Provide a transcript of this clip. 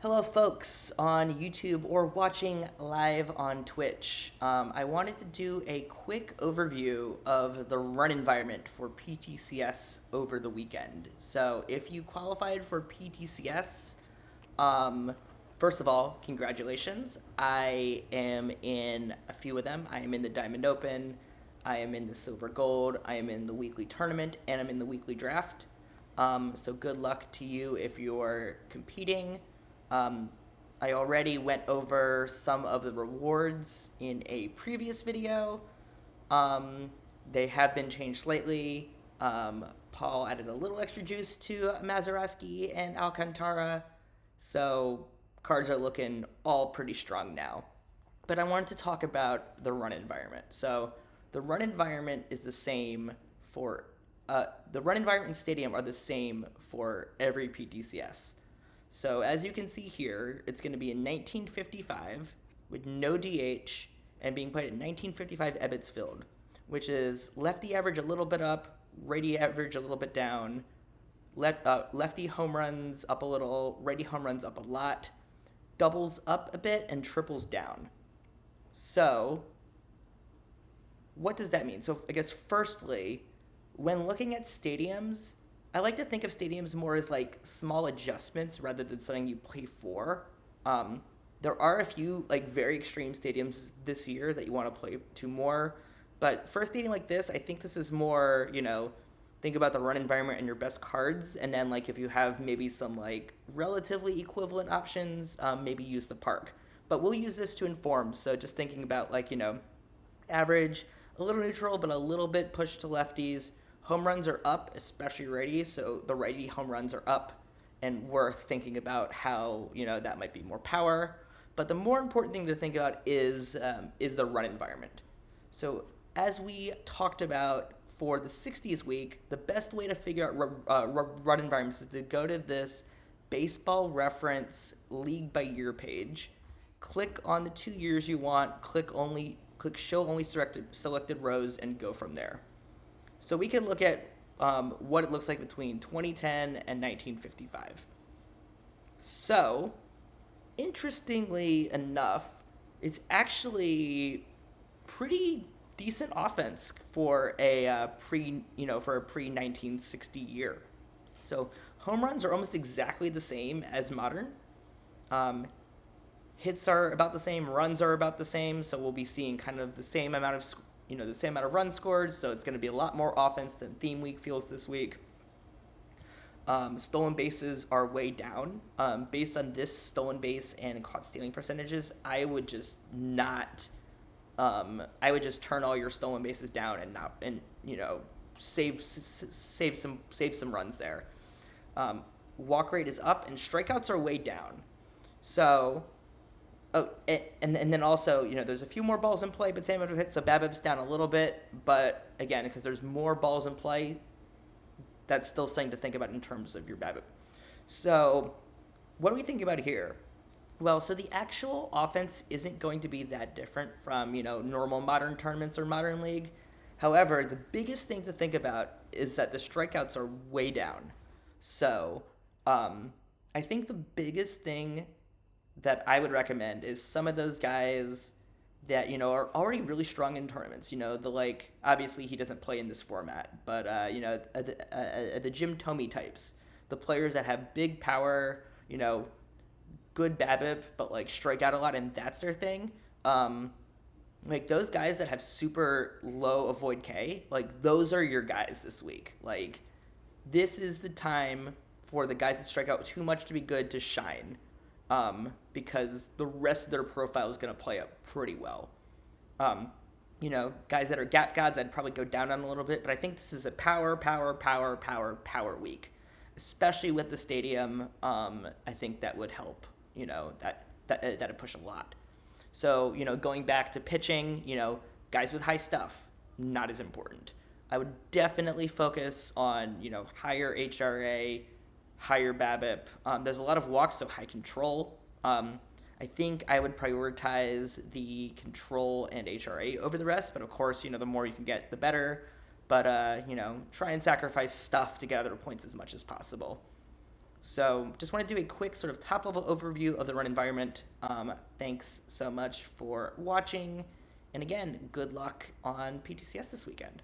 Hello, folks on YouTube or watching live on Twitch. I wanted to do a quick overview of the run environment for PTCS over the weekend. So, if you qualified for PTCS, um, first of all, congratulations. I am in a few of them. I am in the Diamond Open, I am in the Silver Gold, I am in the weekly tournament, and I'm in the weekly draft. So, good luck to you if you're competing. Um, I already went over some of the rewards in a previous video. Um, they have been changed slightly. Paul added a little extra juice to Mazeroski and Alcantara, so cards are looking all pretty strong now. But I wanted to talk about the run environment. So the run environment is the same for the run environment and stadium are the same for every PTCS. So as you can see here, it's going to be in 1955 with no DH and being played at 1955 Ebbets Field, which is lefty average a little bit up, righty average a little bit down, lefty home runs up a little, righty home runs up a lot, doubles up a bit, and triples down. So what does that mean? So I guess firstly, when looking at stadiums, I like to think of stadiums more as like small adjustments rather than something you play for. There are a few like very extreme stadiums this year that you want to play to more, but for a stadium like this, I think this is more, think about the run environment and your best cards, and then like if you have maybe some like relatively equivalent options, maybe use the park. But we'll use this to inform. So just thinking about like average, a little neutral, but a little bit pushed to lefties. Home runs are up, especially righties, so the righty home runs are up and worth thinking about how, that might be more power. But the more important thing to think about is the run environment. So as we talked about for the 60s week, the best way to figure out run environments is to go to this baseball reference league by year page, click on the 2 years you want, click show only selected rows, and go from there. So we can look at what it looks like between 2010 and 1955. So, interestingly enough, it's actually pretty decent offense for a pre 1960 year. So home runs are almost exactly the same as modern. Hits are about the same, runs are about the same, so we'll be seeing kind of the same amount of the same amount of runs scored, so it's going to be a lot more offense than theme week feels this week. Stolen bases are way down. Based on this stolen base and caught stealing percentages, I would just not. I would just turn all your stolen bases down and save some runs there. Walk rate is up and strikeouts are way down. So. Oh, and then also, there's a few more balls in play, but same amount of hits, so BABIP's down a little bit. But again, because there's more balls in play, that's still something to think about in terms of your BABIP. So, what do we think about here? Well, so the actual offense isn't going to be that different from, normal modern tournaments or modern league. However, the biggest thing to think about is that the strikeouts are way down. So, I think the biggest thing that I would recommend is some of those guys that are already really strong in tournaments. Obviously he doesn't play in this format, but the Jim Thome types, the players that have big power, good BABIP, but like strike out a lot, and that's their thing. Like those guys that have super low avoid K, like those are your guys this week. Like this is the time for the guys that strike out too much to be good to shine. Because the rest of their profile is going to play up pretty well. Guys that are gap gods, I'd probably go down on a little bit, but I think this is a power week, especially with the stadium. I think that would help. That'd push a lot. So going back to pitching, guys with high stuff, not as important. I would definitely focus on higher HRA, higher BABIP. There's a lot of walks, so high control. I think I would prioritize the control and HRA over the rest, but of course, the more you can get, the better. But, try and sacrifice stuff to gather points as much as possible. So just want to do a quick sort of top level overview of the run environment. Thanks so much for watching. And again, good luck on PTCS this weekend.